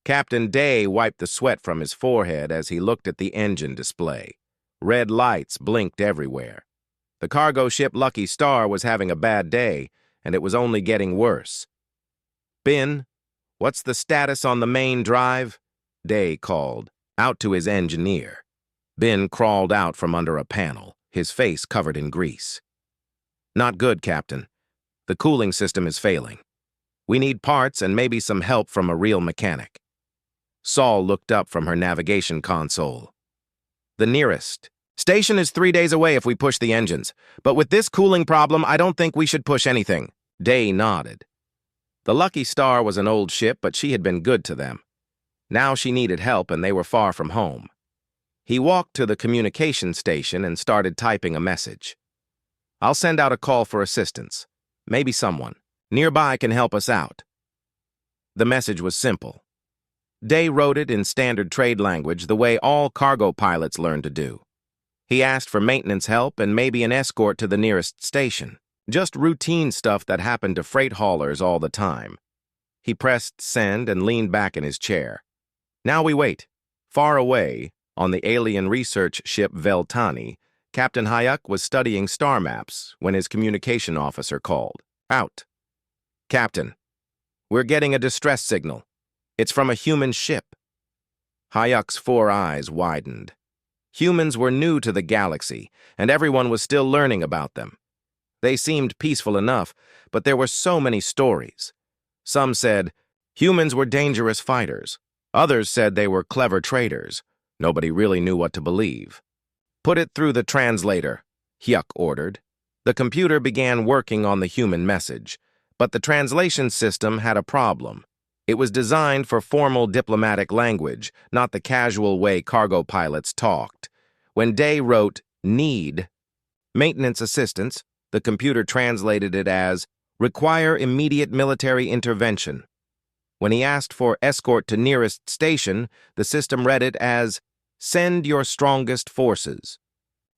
Captain Day wiped the sweat from his forehead as he looked at the engine display. Red lights blinked everywhere. The cargo ship Lucky Star was having a bad day, and it was only getting worse. "Ben, what's the status on the main drive?" Day called, out to his engineer. Ben crawled out from under a panel, his face covered in grease. "Not good, Captain. The cooling system is failing. We need parts and maybe some help from a real mechanic." Saul looked up from her navigation console. "The nearest station is 3 days away if we push the engines, but with this cooling problem, I don't think we should push anything." Day nodded. The Lucky Star was an old ship, but she had been good to them. Now she needed help, and they were far from home. He walked to the communication station and started typing a message. "I'll send out a call for assistance. Maybe someone nearby can help us out." The message was simple. Day wrote it in standard trade language, the way all cargo pilots learn to do. He asked for maintenance help and maybe an escort to the nearest station. Just routine stuff that happened to freight haulers all the time. He pressed send and leaned back in his chair. Now we wait. Far away, on the alien research ship Veltani, Captain Hayek was studying star maps when his communication officer called. "Out." "Captain, we're getting a distress signal. It's from a human ship." Hayek's 4 eyes widened. Humans were new to the galaxy, and everyone was still learning about them. They seemed peaceful enough, but there were so many stories. Some said humans were dangerous fighters. Others said they were clever traders. Nobody really knew what to believe. "Put it through the translator," Hyuk ordered. The computer began working on the human message, but the translation system had a problem. It was designed for formal diplomatic language, not the casual way cargo pilots talked. When Day wrote, "Need maintenance assistance," the computer translated it as, "Require immediate military intervention." When he asked for escort to nearest station, the system read it as, "Send your strongest forces."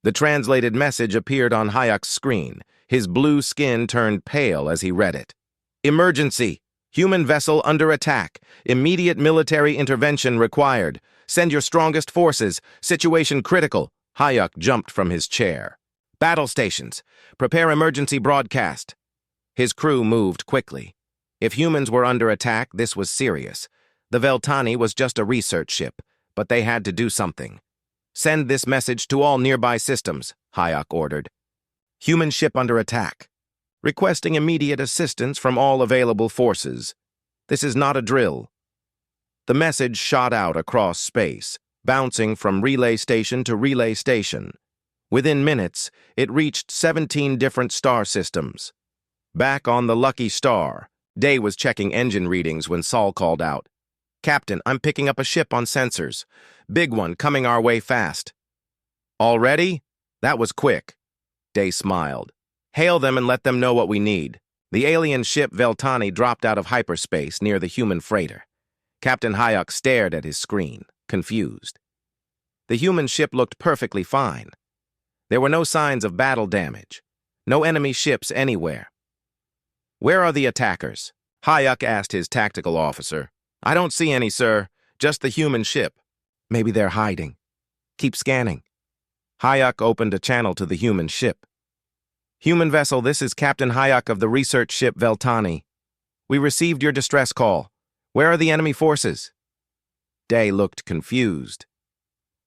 The translated message appeared on Hayek's screen. His blue skin turned pale as he read it. "Emergency! Human vessel under attack. Immediate military intervention required. Send your strongest forces. Situation critical." Hayek jumped from his chair. "Battle stations. Prepare emergency broadcast." His crew moved quickly. If humans were under attack, this was serious. The Veltani was just a research ship, but they had to do something. "Send this message to all nearby systems," Hayek ordered. "Human ship under attack. Requesting immediate assistance from all available forces. This is not a drill." The message shot out across space, bouncing from relay station to relay station. Within minutes, it reached 17 different star systems. Back on the Lucky Star, Day was checking engine readings when Saul called out. "Captain, I'm picking up a ship on sensors. Big one coming our way fast." "Already? That was quick." Day smiled. "Hail them and let them know what we need." The alien ship Veltani dropped out of hyperspace near the human freighter. Captain Hayek stared at his screen, confused. The human ship looked perfectly fine. There were no signs of battle damage. No enemy ships anywhere. "Where are the attackers?" Hayek asked his tactical officer. "I don't see any, sir. Just the human ship." "Maybe they're hiding. Keep scanning." Hayek opened a channel to the human ship. "Human vessel, this is Captain Hayek of the research ship Veltani. We received your distress call. Where are the enemy forces?" Day looked confused.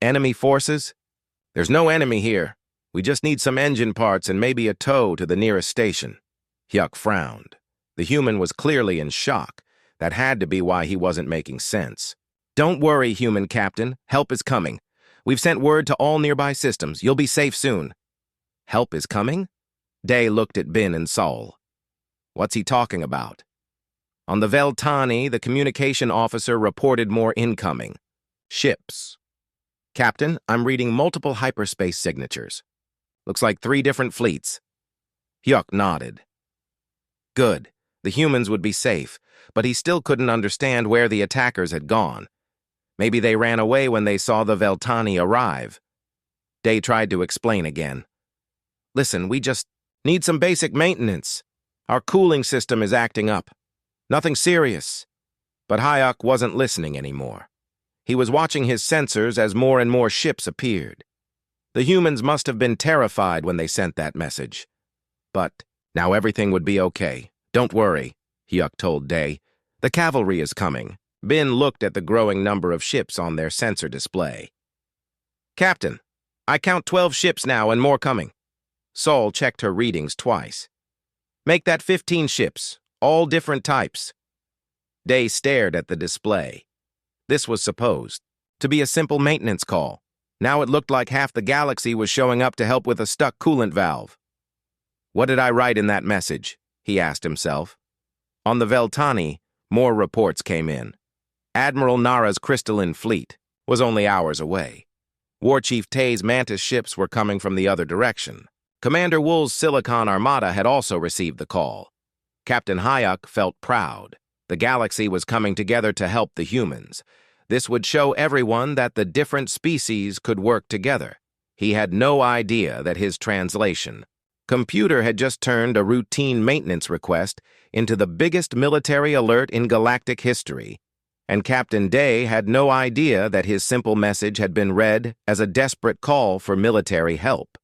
"Enemy forces? There's no enemy here. We just need some engine parts and maybe a tow to the nearest station." Hyuk frowned. The human was clearly in shock. That had to be why he wasn't making sense. "Don't worry, human captain. Help is coming. We've sent word to all nearby systems. You'll be safe soon." "Help is coming?" Day looked at Ben and Saul. "What's he talking about?" On the Veltani, the communication officer reported more incoming. "Ships." "Captain, I'm reading multiple hyperspace signatures. Looks like 3 different fleets." Hyuk nodded. Good. The humans would be safe, but he still couldn't understand where the attackers had gone. Maybe they ran away when they saw the Veltani arrive. Day tried to explain again. "Listen, we just need some basic maintenance. Our cooling system is acting up. Nothing serious. But Hayek wasn't listening anymore. He was watching his sensors as more and more ships appeared. The humans must have been terrified when they sent that message. But now everything would be okay. Don't worry, Hyuk told Day. The cavalry is coming. Bin looked at the growing number of ships on their sensor display. Captain, I count 12 ships now and more coming. Sol checked her readings twice. Make that 15 ships, all different types. Day stared at the display. This was supposed to be a simple maintenance call. Now it looked like half the galaxy was showing up to help with a stuck coolant valve. What did I write in that message? He asked himself. On the Veltani, more reports came in. Admiral Nara's crystalline fleet was only hours away. War Chief Tay's Mantis ships were coming from the other direction. Commander Wool's Silicon Armada had also received the call. Captain Hayek felt proud. The galaxy was coming together to help the humans. This would show everyone that the different species could work together. He had no idea that his translation computer had just turned a routine maintenance request into the biggest military alert in galactic history, and Captain Day had no idea that his simple message had been read as a desperate call for military help.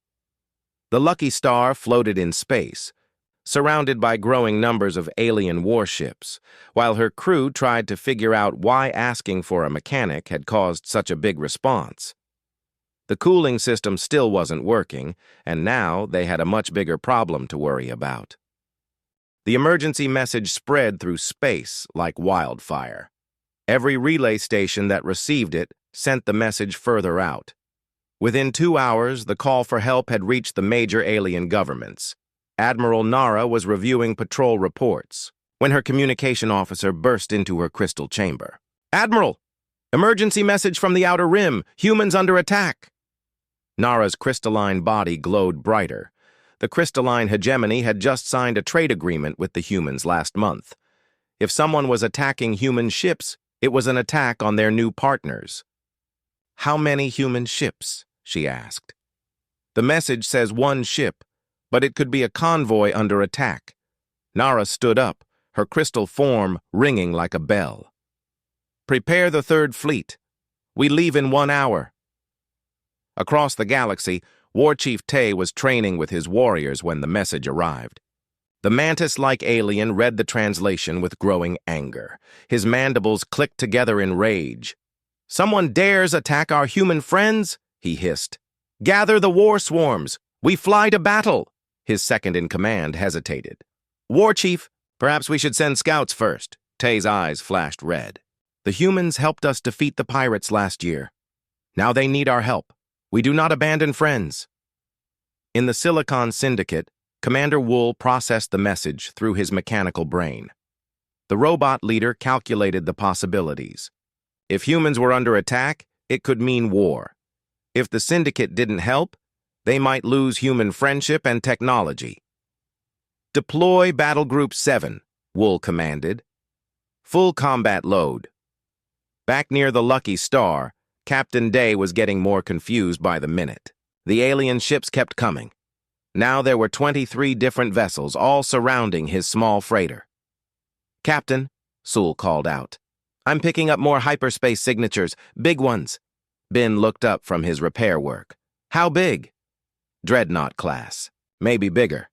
The Lucky Star floated in space, surrounded by growing numbers of alien warships, while her crew tried to figure out why asking for a mechanic had caused such a big response. The cooling system still wasn't working, and now they had a much bigger problem to worry about. The emergency message spread through space like wildfire. Every relay station that received it sent the message further out. Within 2 hours, the call for help had reached the major alien governments. Admiral Nara was reviewing patrol reports when her communication officer burst into her crystal chamber. Admiral! Emergency message from the Outer Rim! Humans under attack! Nara's crystalline body glowed brighter. The crystalline hegemony had just signed a trade agreement with the humans last month. If someone was attacking human ships, it was an attack on their new partners. How many human ships? She asked. The message says 1 ship, but it could be a convoy under attack. Nara stood up, her crystal form ringing like a bell. Prepare the 3rd Fleet. We leave in 1 hour. Across the galaxy, War Chief Tay was training with his warriors when the message arrived. The mantis-like alien read the translation with growing anger. His mandibles clicked together in rage. Someone dares attack our human friends? He hissed. Gather the war swarms. We fly to battle. His second-in-command hesitated. War Chief, perhaps we should send scouts first. Tay's eyes flashed red. The humans helped us defeat the pirates last year. Now they need our help. We do not abandon friends. In the Silicon Syndicate, Commander Wool processed the message through his mechanical brain. The robot leader calculated the possibilities. If humans were under attack, it could mean war. If the Syndicate didn't help, they might lose human friendship and technology. Deploy Battle Group 7, Wool commanded. Full combat load. Back near the Lucky Star, Captain Day was getting more confused by the minute. The alien ships kept coming. Now there were 23 different vessels, all surrounding his small freighter. Captain, Sewell called out. I'm picking up more hyperspace signatures, big ones. Bin looked up from his repair work. How big? Dreadnought class. Maybe bigger.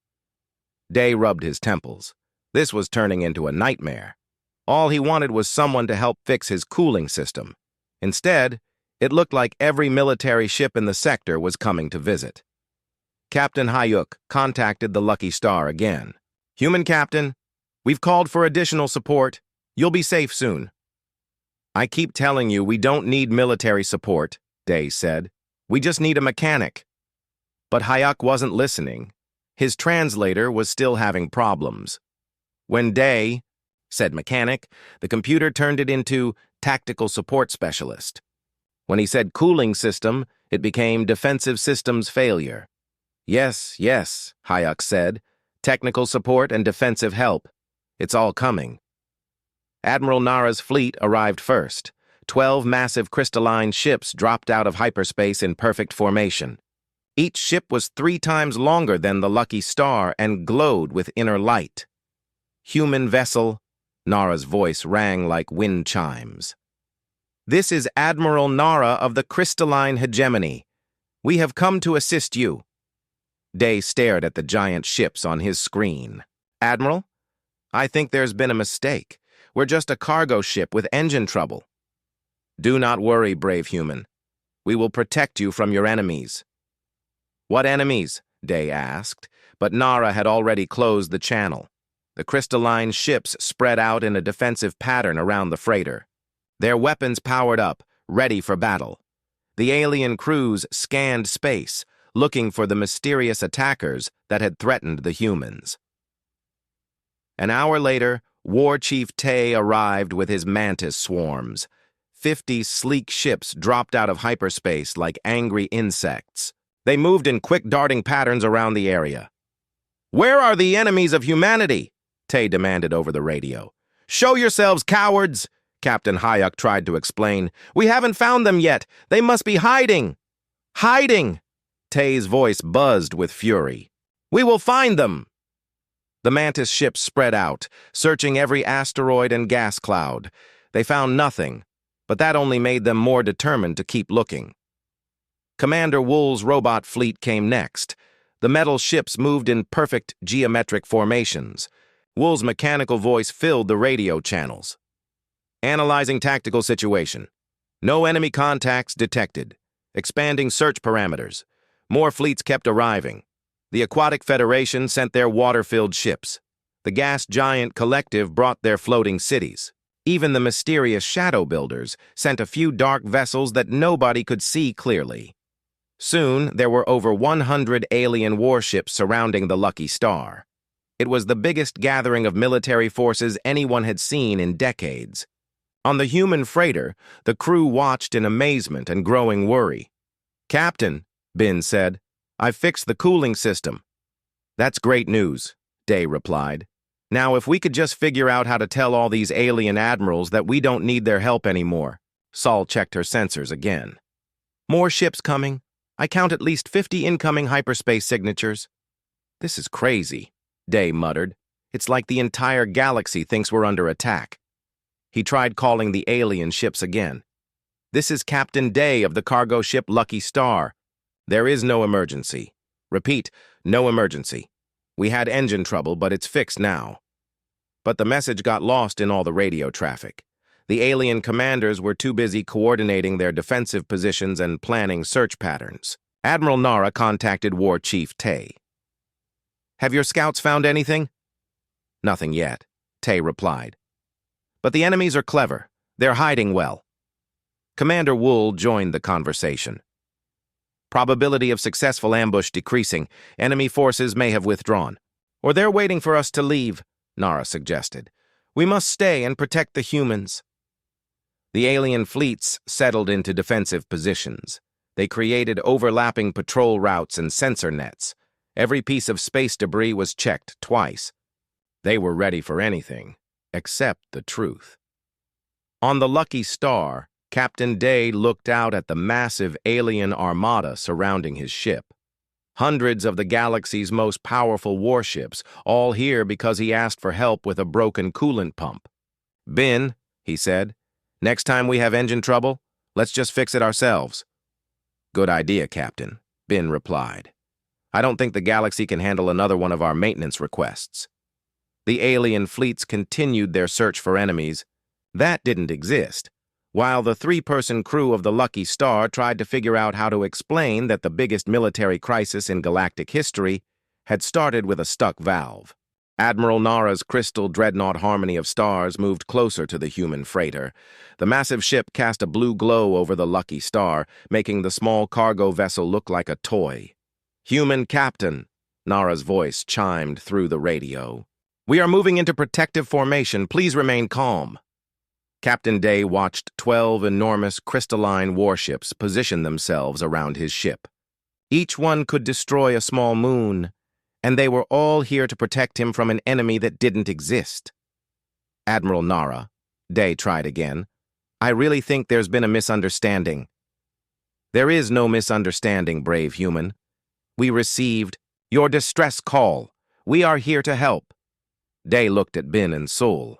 Day rubbed his temples. This was turning into a nightmare. All he wanted was someone to help fix his cooling system. Instead, it looked like every military ship in the sector was coming to visit. Captain Hayuk contacted the Lucky Star again. Human Captain, we've called for additional support. You'll be safe soon. I keep telling you we don't need military support, Day said. We just need a mechanic. But Hayuk wasn't listening. His translator was still having problems. When Day said mechanic, the computer turned it into tactical support specialist. When he said cooling system, it became defensive systems failure. Yes, Hayek said. Technical support and defensive help. It's all coming. Admiral Nara's fleet arrived first. 12 massive crystalline ships dropped out of hyperspace in perfect formation. Each ship was 3 times longer than the Lucky Star and glowed with inner light. Human vessel, Nara's voice rang like wind chimes. "This is Admiral Nara of the Crystalline Hegemony. We have come to assist you." Day stared at the giant ships on his screen. "Admiral? I think there's been a mistake. We're just a cargo ship with engine trouble." "Do not worry, brave human. We will protect you from your enemies." "What enemies?" Day asked, but Nara had already closed the channel. The crystalline ships spread out in a defensive pattern around the freighter. Their weapons powered up, ready for battle. The alien crews scanned space, looking for the mysterious attackers that had threatened the humans. An hour later, War Chief Tay arrived with his mantis swarms. 50 sleek ships dropped out of hyperspace like angry insects. They moved in quick darting patterns around the area. "Where are the enemies of humanity?" Tay demanded over the radio. "Show yourselves, cowards!" Captain Hayek tried to explain. "We haven't found them yet. They must be hiding." "Hiding!" Tay's voice buzzed with fury. "We will find them!" The mantis ships spread out, searching every asteroid and gas cloud. They found nothing, but that only made them more determined to keep looking. Commander Wool's robot fleet came next. The metal ships moved in perfect geometric formations. Wool's mechanical voice filled the radio channels. "Analyzing tactical situation. No enemy contacts detected. Expanding search parameters. More fleets kept arriving. The Aquatic Federation sent their water-filled ships. The Gas Giant Collective brought their floating cities. Even the mysterious Shadow Builders sent a few dark vessels that nobody could see clearly. Soon, there were over 100 alien warships surrounding the Lucky Star. It was the biggest gathering of military forces anyone had seen in decades. On the human freighter, the crew watched in amazement and growing worry. "Captain," Bin said, "I fixed the cooling system." "That's great news," Day replied. "Now, if we could just figure out how to tell all these alien admirals that we don't need their help anymore." Sol checked her sensors again. "More ships coming. I count at least 50 incoming hyperspace signatures." "This is crazy," Day muttered. "It's like the entire galaxy thinks we're under attack." He tried calling the alien ships again. "This is Captain Day of the cargo ship Lucky Star. There is no emergency. Repeat, no emergency. We had engine trouble, but it's fixed now." But the message got lost in all the radio traffic. The alien commanders were too busy coordinating their defensive positions and planning search patterns. Admiral Nara contacted War Chief Tay. "Have your scouts found anything?" "Nothing yet," Tay replied. "But the enemies are clever. They're hiding well." Commander Wool joined the conversation. "Probability of successful ambush decreasing. Enemy forces may have withdrawn. Or they're waiting for us to leave," Nara suggested. "We must stay and protect the humans." The alien fleets settled into defensive positions. They created overlapping patrol routes and sensor nets. Every piece of space debris was checked twice. They were ready for anything, except the truth. On the Lucky Star, Captain Day looked out at the massive alien armada surrounding his ship. Hundreds of the galaxy's most powerful warships, all here because he asked for help with a broken coolant pump. "Bin," he said, "next time we have engine trouble, let's just fix it ourselves." "Good idea, Captain," Bin replied. "I don't think the galaxy can handle another one of our maintenance requests." The alien fleets continued their search for enemies. That didn't exist, while the 3-person crew of the Lucky Star tried to figure out how to explain that the biggest military crisis in galactic history had started with a stuck valve. Admiral Nara's crystal dreadnought harmony of stars moved closer to the human freighter. The massive ship cast a blue glow over the Lucky Star, making the small cargo vessel look like a toy. "Human Captain," Nara's voice chimed through the radio. "We are moving into protective formation. Please remain calm." Captain Day watched 12 enormous crystalline warships position themselves around his ship. Each one could destroy a small moon, and they were all here to protect him from an enemy that didn't exist. "Admiral Nara," Day tried again, "I really think there's been a misunderstanding." "There is no misunderstanding, brave human. We received your distress call. We are here to help." Day looked at Bin and Sul.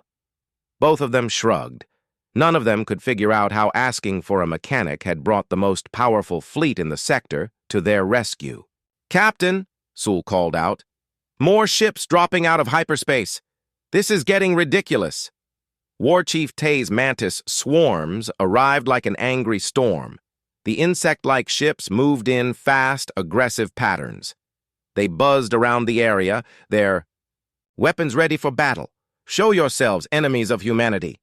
Both of them shrugged. None of them could figure out how asking for a mechanic had brought the most powerful fleet in the sector to their rescue. "Captain," Sewell called out, "more ships dropping out of hyperspace. This is getting ridiculous." War Chief Tay's mantis swarms arrived like an angry storm. The insect-like ships moved in fast, aggressive patterns. They buzzed around the area, their weapons ready for battle. "Show yourselves, enemies of humanity."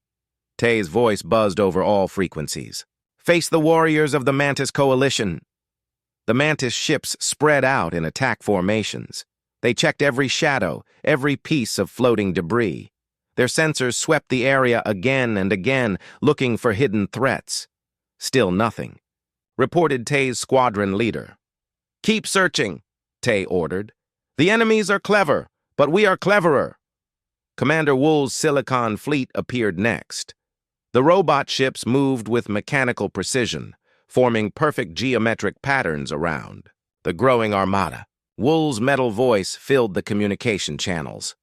Tay's voice buzzed over all frequencies. "Face the warriors of the Mantis Coalition." The Mantis ships spread out in attack formations. They checked every shadow, every piece of floating debris. Their sensors swept the area again and again, looking for hidden threats. Still nothing. Reported Tay's squadron leader. "Keep searching," Tay ordered. "The enemies are clever, but we are cleverer." Commander Wool's Silicon fleet appeared next. The robot ships moved with mechanical precision, forming perfect geometric patterns around the growing armada. Wool's metal voice filled the communication channels.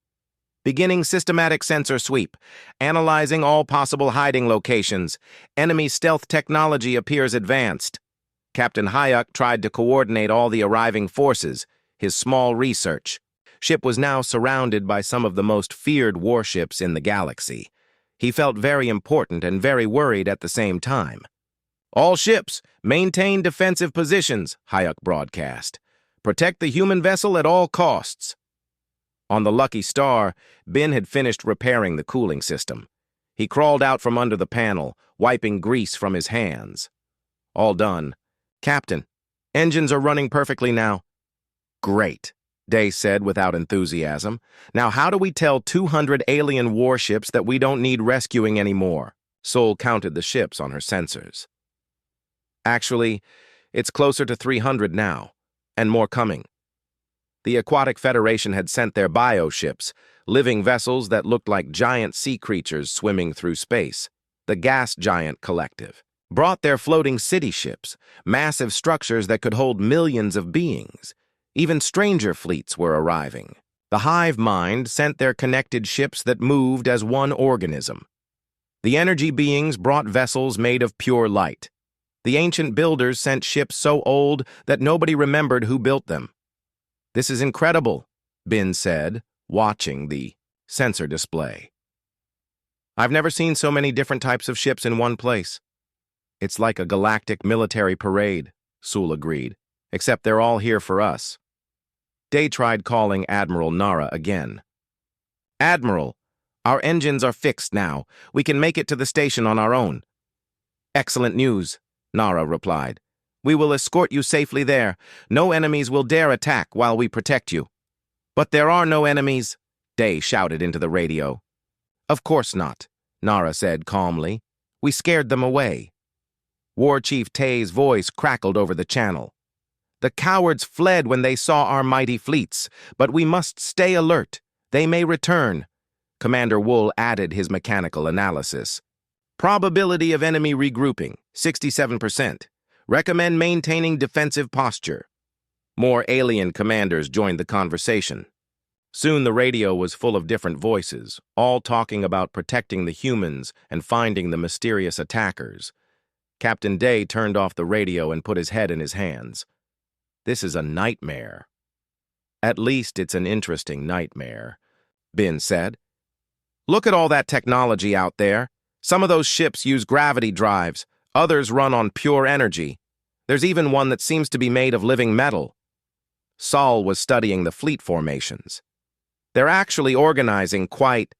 "Beginning systematic sensor sweep. Analyzing all possible hiding locations. Enemy stealth technology appears advanced." Captain Hayek tried to coordinate all the arriving forces, his small research. Ship was now surrounded by some of the most feared warships in the galaxy. He felt very important and very worried at the same time. "All ships, maintain defensive positions," Hayek broadcast. "Protect the human vessel at all costs." On the Lucky Star, Ben had finished repairing the cooling system. He crawled out from under the panel, wiping grease from his hands. "All done. Captain, engines are running perfectly now." "Great," Day said without enthusiasm. "Now how do we tell 200 alien warships that we don't need rescuing anymore?" Sol counted the ships on her sensors. "Actually, it's closer to 300 now, and more coming." The Aquatic Federation had sent their bioships, living vessels that looked like giant sea creatures swimming through space. The Gas Giant Collective brought their floating city ships, massive structures that could hold millions of beings. Even stranger fleets were arriving. The Hive Mind sent their connected ships that moved as one organism. The energy beings brought vessels made of pure light. The ancient builders sent ships so old that nobody remembered who built them. "This is incredible," Ben said, watching the sensor display. "I've never seen so many different types of ships in one place." "It's like a galactic military parade," Sewell agreed, "except they're all here for us." Day tried calling Admiral Nara again. "Admiral, our engines are fixed now. We can make it to the station on our own." "Excellent news," Nara replied. "We will escort you safely there. No enemies will dare attack while we protect you." "But there are no enemies," Day shouted into the radio. "Of course not," Nara said calmly. "We scared them away." War Chief Tay's voice crackled over the channel. "The cowards fled when they saw our mighty fleets, but we must stay alert. They may return." Commander Wool added his mechanical analysis. "Probability of enemy regrouping, 67%. Recommend maintaining defensive posture." More alien commanders joined the conversation. Soon the radio was full of different voices, all talking about protecting the humans and finding the mysterious attackers. Captain Day turned off the radio and put his head in his hands. "This is a nightmare." "At least it's an interesting nightmare," Ben said. "Look at all that technology out there. Some of those ships use gravity drives. Others run on pure energy. There's even one that seems to be made of living metal." Saul was studying the fleet formations. "They're actually organizing quite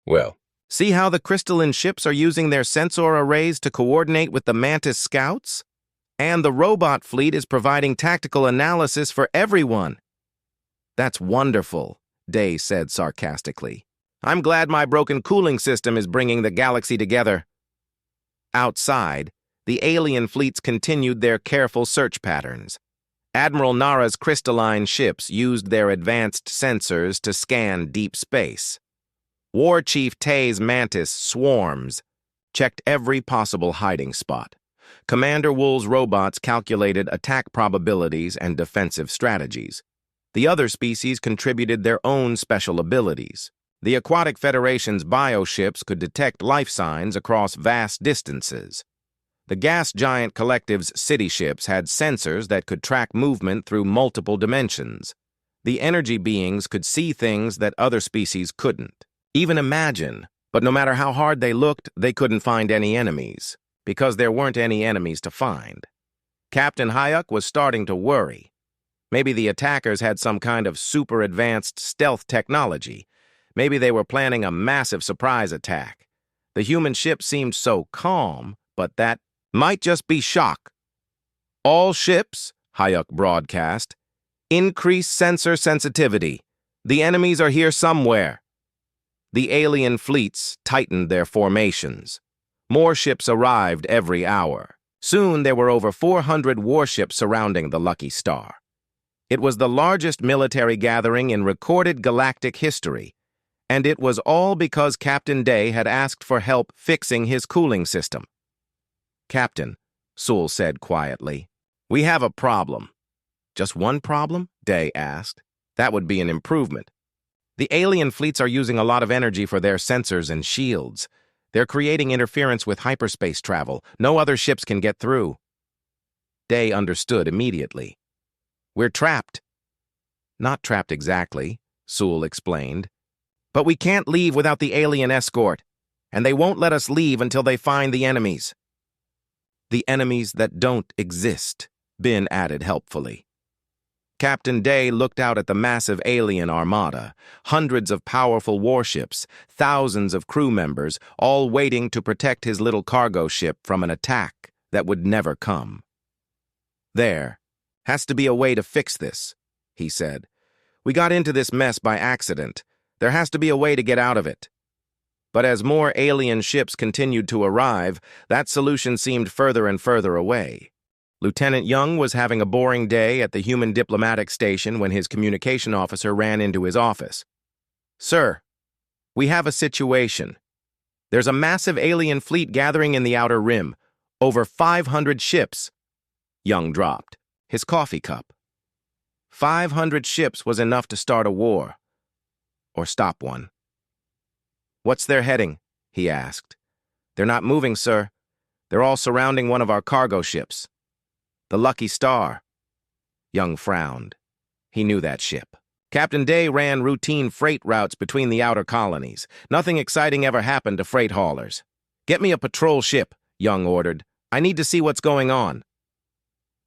well. See how the crystalline ships are using their sensor arrays to coordinate with the Mantis scouts? And the robot fleet is providing tactical analysis for everyone." "That's wonderful," Day said sarcastically. "I'm glad my broken cooling system is bringing the galaxy together." Outside, the alien fleets continued their careful search patterns. Admiral Nara's crystalline ships used their advanced sensors to scan deep space. War Chief Tay's Mantis swarms checked every possible hiding spot. Commander Wool's robots calculated attack probabilities and defensive strategies. The other species contributed their own special abilities. The Aquatic Federation's bioships could detect life signs across vast distances. The gas giant collective's city ships had sensors that could track movement through multiple dimensions. The energy beings could see things that other species couldn't even imagine, but no matter how hard they looked, they couldn't find any enemies, because there weren't any enemies to find. Captain Hayek was starting to worry. Maybe the attackers had some kind of super advanced stealth technology. Maybe they were planning a massive surprise attack. The human ship seemed so calm, but that might just be shock. All ships, Hayek broadcast, increase sensor sensitivity. The enemies are here somewhere. The alien fleets tightened their formations. More ships arrived every hour. Soon there were over 400 warships surrounding the Lucky Star. It was the largest military gathering in recorded galactic history, and it was all because Captain Day had asked for help fixing his cooling system. "Captain," Sewell said quietly, "we have a problem." "Just one problem?" Day asked. "That would be an improvement. The alien fleets are using a lot of energy for their sensors and shields. They're creating interference with hyperspace travel. No other ships can get through." Day understood immediately. "We're trapped." "Not trapped exactly," Sewell explained. "But we can't leave without the alien escort, and they won't let us leave until they find the enemies." "The enemies that don't exist," Ben added helpfully. Captain Day looked out at the massive alien armada, hundreds of powerful warships, thousands of crew members, all waiting to protect his little cargo ship from an attack that would never come. "There has to be a way to fix this," he said. "We got into this mess by accident. There has to be a way to get out of it." But as more alien ships continued to arrive, that solution seemed further and further away. Lieutenant Young was having a boring day at the human diplomatic station when his communication officer ran into his office. "Sir, we have a situation. There's a massive alien fleet gathering in the outer rim. Over 500 ships." Young dropped his coffee cup. 500 ships was enough to start a war. Or stop one. "What's their heading?" he asked. "They're not moving, sir. They're all surrounding one of our cargo ships. The Lucky Star." Young frowned. He knew that ship. Captain Day ran routine freight routes between the outer colonies. Nothing exciting ever happened to freight haulers. "Get me a patrol ship," Young ordered. "I need to see what's going on."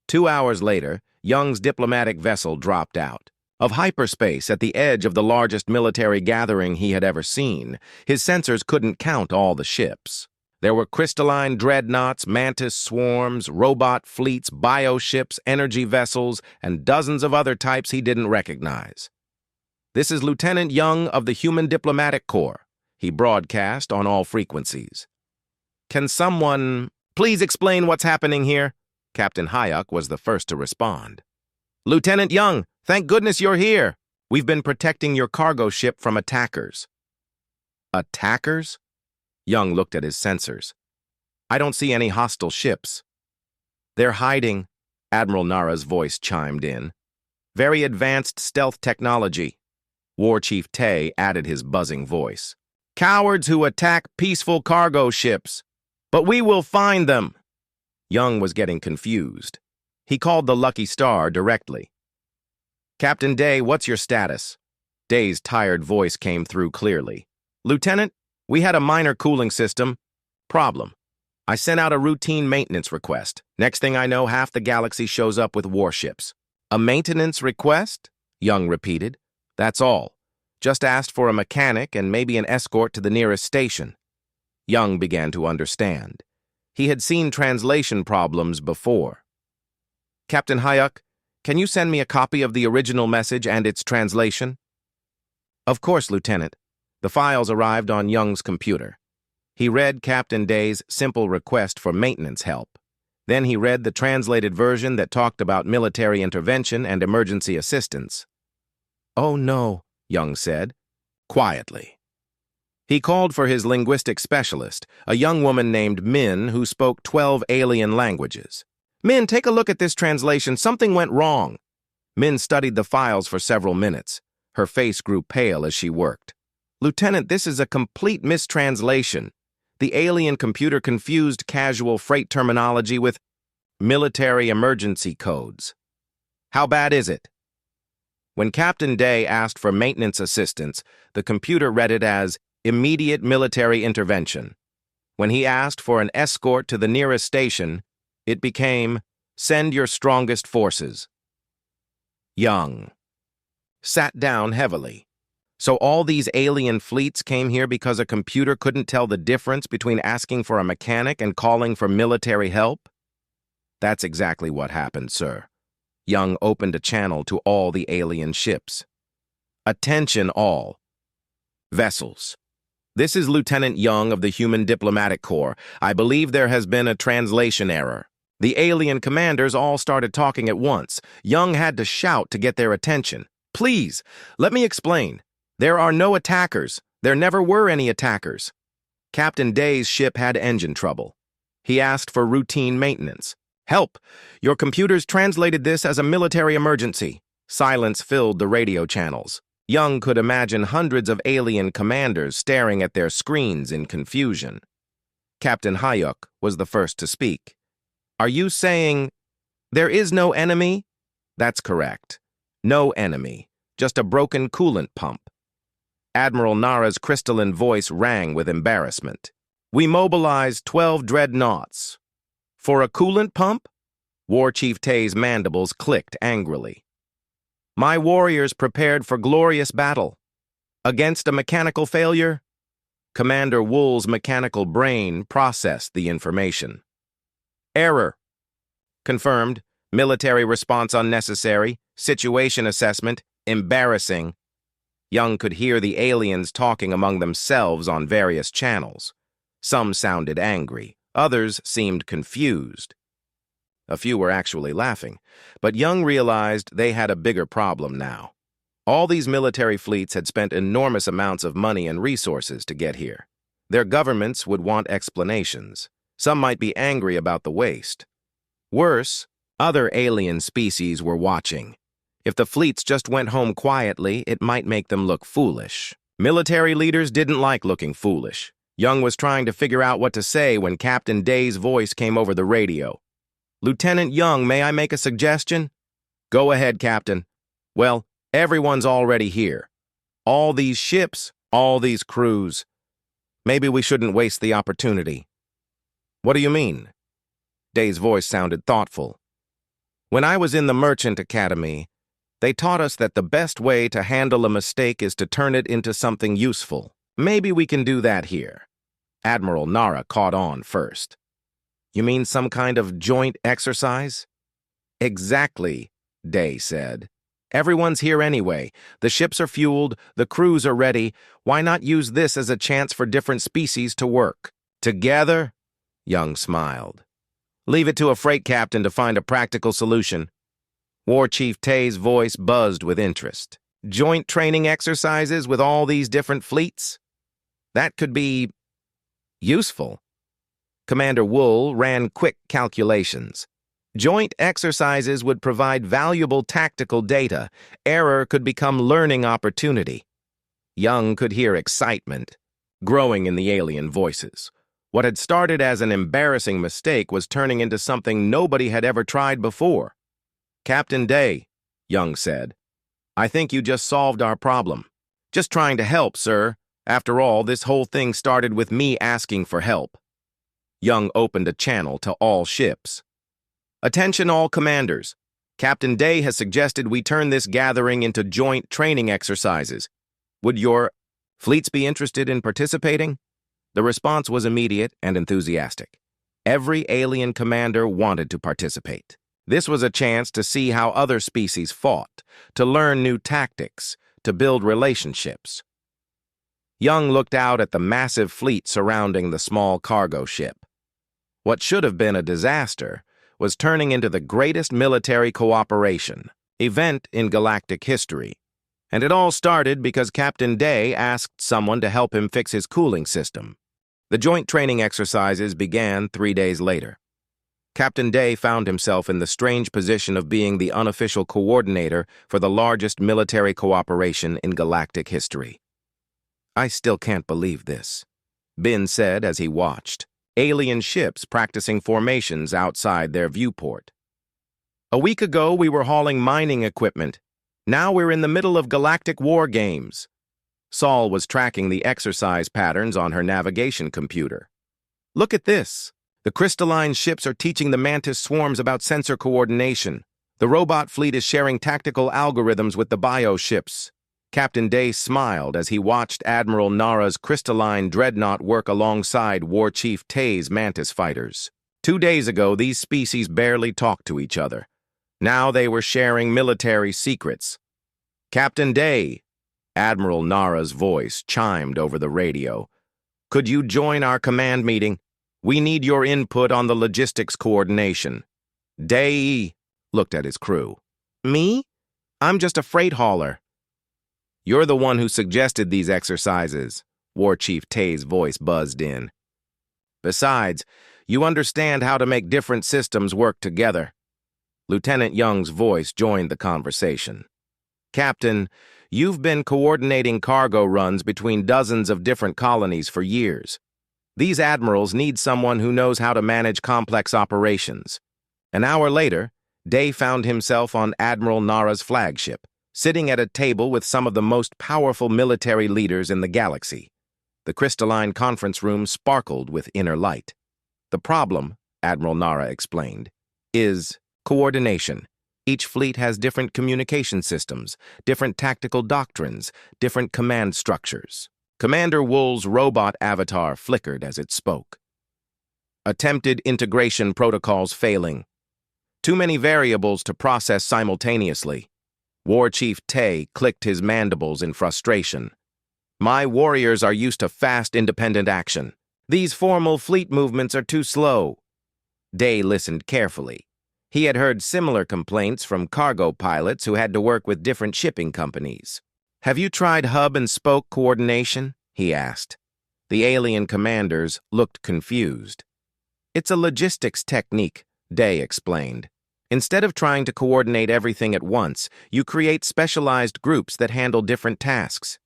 2 hours later, Young's diplomatic vessel dropped out of hyperspace at the edge of the largest military gathering he had ever seen. His sensors couldn't count all the ships. There were crystalline dreadnoughts, mantis swarms, robot fleets, bioships, energy vessels, and dozens of other types he didn't recognize. "This is Lieutenant Young of the Human Diplomatic Corps," he broadcast on all frequencies. "Can someone please explain what's happening here?" Captain Hayek was the first to respond. "Lieutenant Young, thank goodness you're here. We've been protecting your cargo ship from attackers." "Attackers?" Young looked at his sensors. "I don't see any hostile ships." "They're hiding," Admiral Nara's voice chimed in. "Very advanced stealth technology." War Chief Tay added his buzzing voice. "Cowards who attack peaceful cargo ships. But we will find them." Young was getting confused. He called the Lucky Star directly. "Captain Day, what's your status?" Day's tired voice came through clearly. "Lieutenant, we had a minor cooling system problem. I sent out a routine maintenance request. Next thing I know, half the galaxy shows up with warships." "A maintenance request?" Young repeated. "That's all. Just asked for a mechanic and maybe an escort to the nearest station." Young began to understand. He had seen translation problems before. "Captain Hayek, can you send me a copy of the original message and its translation?" "Of course, Lieutenant." The files arrived on Young's computer. He read Captain Day's simple request for maintenance help. Then he read the translated version that talked about military intervention and emergency assistance. "Oh no," Young said, quietly. He called for his linguistic specialist, a young woman named Min who spoke 12 alien languages. "Min, take a look at this translation. Something went wrong." Min studied the files for several minutes. Her face grew pale as she worked. Lieutenant, this is a complete mistranslation. The alien computer confused casual freight terminology with military emergency codes. How bad is it? When Captain Day asked for maintenance assistance, the computer read it as immediate military intervention. When he asked for an escort to the nearest station, it became send your strongest forces. Young sat down heavily. So all these alien fleets came here because a computer couldn't tell the difference between asking for a mechanic and calling for military help? That's exactly what happened, sir. Young opened a channel to all the alien ships. Attention all. Vessels. This is Lieutenant Young of the Human Diplomatic Corps. I believe there has been a translation error. The alien commanders all started talking at once. Young had to shout to get their attention. Please, let me explain. There are no attackers. There never were any attackers. Captain Day's ship had engine trouble. He asked for routine maintenance. Help! Your computers translated this as a military emergency. Silence filled the radio channels. Young could imagine hundreds of alien commanders staring at their screens in confusion. Captain Hayuk was the first to speak. Are you saying there is no enemy? That's correct. No enemy. Just a broken coolant pump. Admiral Nara's crystalline voice rang with embarrassment. We mobilized 12 dreadnoughts. For a coolant pump? War Chief Tay's mandibles clicked angrily. My warriors prepared for glorious battle. Against a mechanical failure? Commander Wool's mechanical brain processed the information. Error. Confirmed. Military response unnecessary. Situation assessment. Embarrassing. Young could hear the aliens talking among themselves on various channels. Some sounded angry. Others seemed confused. A few were actually laughing, but Young realized they had a bigger problem now. All these military fleets had spent enormous amounts of money and resources to get here. Their governments would want explanations. Some might be angry about the waste. Worse, other alien species were watching. If the fleets just went home quietly, it might make them look foolish. Military leaders didn't like looking foolish. Young was trying to figure out what to say when Captain Day's voice came over the radio. Lieutenant Young, may I make a suggestion? Go ahead, Captain. Well, everyone's already here. All these ships, all these crews. Maybe we shouldn't waste the opportunity. What do you mean? Day's voice sounded thoughtful. When I was in the Merchant Academy, they taught us that the best way to handle a mistake is to turn it into something useful. Maybe we can do that here. Admiral Nara caught on first. You mean some kind of joint exercise? Exactly, Day said. Everyone's here anyway. The ships are fueled, the crews are ready. Why not use this as a chance for different species to work? Together? Young smiled. Leave it to a freight captain to find a practical solution. War Chief Tay's voice buzzed with interest. Joint training exercises with all these different fleets? That could be useful. Commander Wool ran quick calculations. Joint exercises would provide valuable tactical data. Error could become learning opportunity. Young could hear excitement growing in the alien voices. What had started as an embarrassing mistake was turning into something nobody had ever tried before. Captain Day, Young said, I think you just solved our problem. Just trying to help, sir. After all, this whole thing started with me asking for help. Young opened a channel to all ships. Attention all commanders. Captain Day has suggested we turn this gathering into joint training exercises. Would your fleets be interested in participating? The response was immediate and enthusiastic. Every alien commander wanted to participate. This was a chance to see how other species fought, to learn new tactics, to build relationships. Young looked out at the massive fleet surrounding the small cargo ship. What should have been a disaster was turning into the greatest military cooperation event in galactic history. And it all started because Captain Day asked someone to help him fix his cooling system. The joint training exercises began 3 days later. Captain Day found himself in the strange position of being the unofficial coordinator for the largest military cooperation in galactic history. I still can't believe this, Bin said as he watched. Alien ships practicing formations outside their viewport. A week ago, we were hauling mining equipment. Now we're in the middle of galactic war games. Saul was tracking the exercise patterns on her navigation computer. Look at this. The crystalline ships are teaching the mantis swarms about sensor coordination. The robot fleet is sharing tactical algorithms with the bio ships. Captain Day smiled as he watched Admiral Nara's crystalline dreadnought work alongside War Chief Tay's mantis fighters. 2 days ago, these species barely talked to each other. Now they were sharing military secrets. Captain Day, Admiral Nara's voice chimed over the radio. Could you join our command meeting? We need your input on the logistics coordination. Day looked at his crew. Me? I'm just a freight hauler. You're the one who suggested these exercises, War Chief Tay's voice buzzed in. Besides, you understand how to make different systems work together. Lieutenant Young's voice joined the conversation. Captain, you've been coordinating cargo runs between dozens of different colonies for years. These admirals need someone who knows how to manage complex operations. An hour later, Day found himself on Admiral Nara's flagship, sitting at a table with some of the most powerful military leaders in the galaxy. The crystalline conference room sparkled with inner light. The problem, Admiral Nara explained, is coordination. Each fleet has different communication systems, different tactical doctrines, different command structures. Commander Wool's robot avatar flickered as it spoke. Attempted integration protocols failing. Too many variables to process simultaneously. War Chief Tay clicked his mandibles in frustration. My warriors are used to fast, independent action. These formal fleet movements are too slow. Day listened carefully. He had heard similar complaints from cargo pilots who had to work with different shipping companies. Have you tried hub and spoke coordination? He asked. The alien commanders looked confused. It's a logistics technique, Day explained. Instead of trying to coordinate everything at once, you create specialized groups that handle different tasks.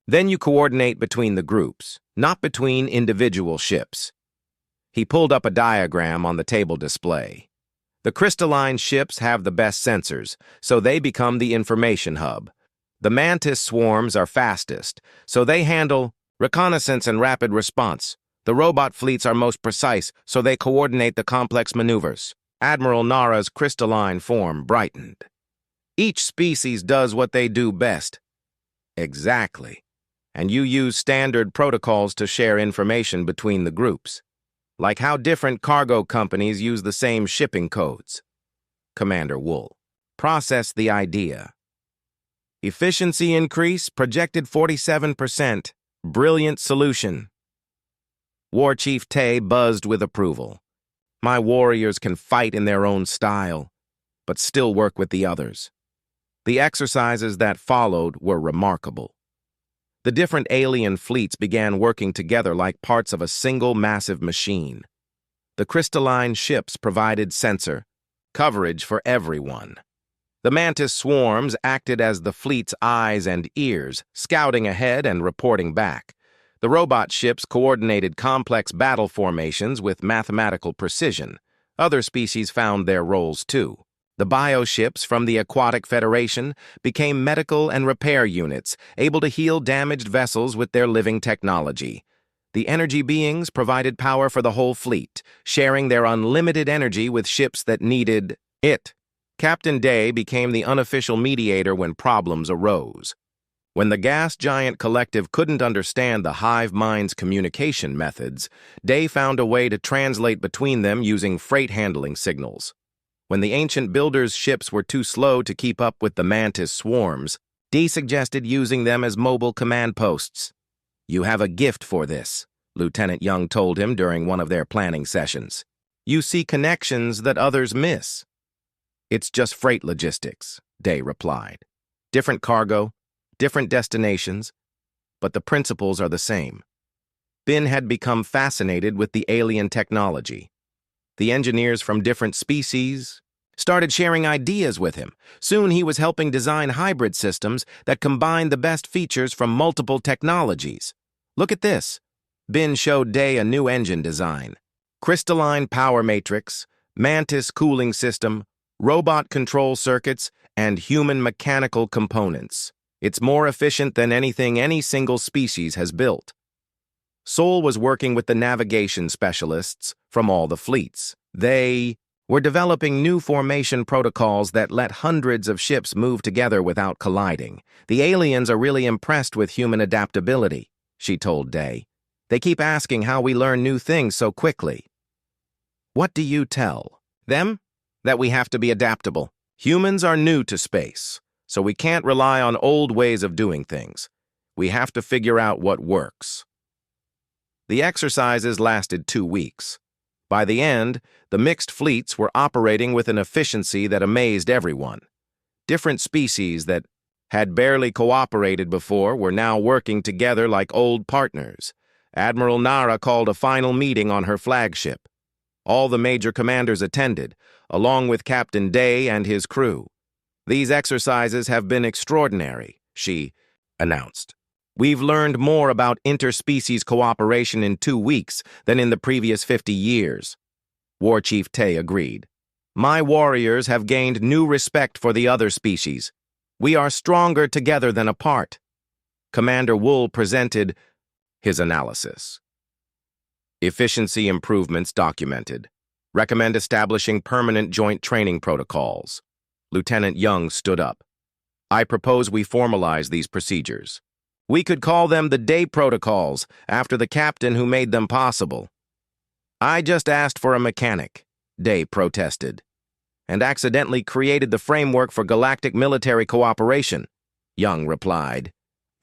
Then you coordinate between the groups, not between individual ships. He pulled up a diagram on the table display. The crystalline ships have the best sensors, so they become the information hub. The mantis swarms are fastest, so they handle reconnaissance and rapid response. The robot fleets are most precise, so they coordinate the complex maneuvers. Admiral Nara's crystalline form brightened. Each species does what they do best. Exactly. And you use standard protocols to share information between the groups. Like how different cargo companies use the same shipping codes. Commander Wool. Process the idea. Efficiency increase, projected 47%. Brilliant solution. War Chief Tay buzzed with approval. My warriors can fight in their own style, but still work with the others. The exercises that followed were remarkable. The different alien fleets began working together like parts of a single massive machine. The crystalline ships provided sensor coverage for everyone. The mantis swarms acted as the fleet's eyes and ears, scouting ahead and reporting back. The robot ships coordinated complex battle formations with mathematical precision. Other species found their roles too. The bioships from the Aquatic Federation became medical and repair units, able to heal damaged vessels with their living technology. The energy beings provided power for the whole fleet, sharing their unlimited energy with ships that needed it. Captain Day became the unofficial mediator when problems arose. When the gas giant collective couldn't understand the hive mind's communication methods, Day found a way to translate between them using freight handling signals. When the ancient builders' ships were too slow to keep up with the mantis swarms, Day suggested using them as mobile command posts. You have a gift for this, Lieutenant Young told him during one of their planning sessions. You see connections that others miss. It's just freight logistics, Day replied. Different cargo, different destinations, but the principles are the same. Bin had become fascinated with the alien technology. The engineers from different species started sharing ideas with him. Soon he was helping design hybrid systems that combined the best features from multiple technologies. Look at this. Bin showed Day a new engine design. Crystalline power matrix, mantis cooling system, robot control circuits, and human mechanical components. It's more efficient than anything any single species has built. Sol was working with the navigation specialists from all the fleets. They were developing new formation protocols that let hundreds of ships move together without colliding. The aliens are really impressed with human adaptability, she told Day. They keep asking how we learn new things so quickly. What do you tell them? That we have to be adaptable. Humans are new to space, so we can't rely on old ways of doing things. We have to figure out what works. The exercises lasted 2 weeks. By the end, the mixed fleets were operating with an efficiency that amazed everyone. Different species that had barely cooperated before were now working together like old partners. Admiral Nara called a final meeting on her flagship. All the major commanders attended, along with Captain Day and his crew. These exercises have been extraordinary, she announced. We've learned more about interspecies cooperation in 2 weeks than in the previous 50 years. War Chief Tay agreed. My warriors have gained new respect for the other species. We are stronger together than apart. Commander Wool presented his analysis. Efficiency improvements documented. Recommend establishing permanent joint training protocols. Lieutenant Young stood up. I propose we formalize these procedures. We could call them the Day Protocols, after the captain who made them possible. I just asked for a mechanic, Day protested, and accidentally created the framework for galactic military cooperation, Young replied.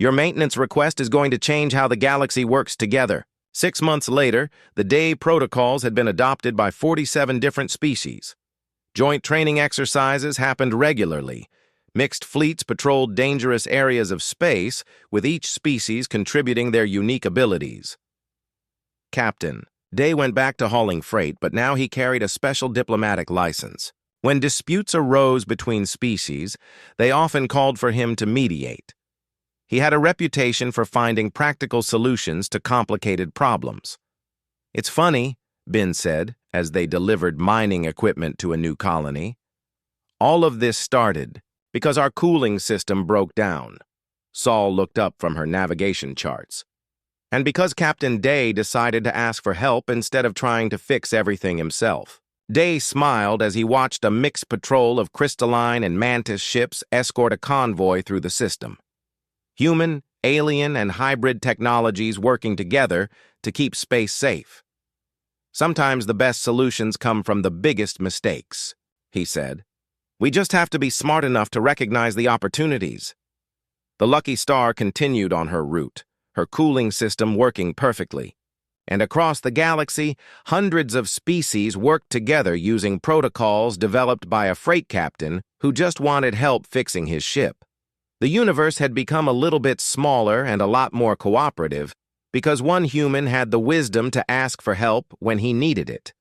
Your maintenance request is going to change how the galaxy works together. 6 months later, the Day Protocols had been adopted by 47 different species. Joint training exercises happened regularly. Mixed fleets patrolled dangerous areas of space, with each species contributing their unique abilities. Captain, Day went back to hauling freight, but now he carried a special diplomatic license. When disputes arose between species, they often called for him to mediate. He had a reputation for finding practical solutions to complicated problems. It's funny, Bin said, as they delivered mining equipment to a new colony. All of this started because our cooling system broke down. Sol looked up from her navigation charts. And because Captain Day decided to ask for help instead of trying to fix everything himself. Day smiled as he watched a mixed patrol of crystalline and mantis ships escort a convoy through the system. Human, alien, and hybrid technologies working together to keep space safe. Sometimes the best solutions come from the biggest mistakes, he said. We just have to be smart enough to recognize the opportunities. The Lucky Star continued on her route, her cooling system working perfectly. And across the galaxy, hundreds of species worked together using protocols developed by a freight captain who just wanted help fixing his ship. The universe had become a little bit smaller and a lot more cooperative because one human had the wisdom to ask for help when he needed it.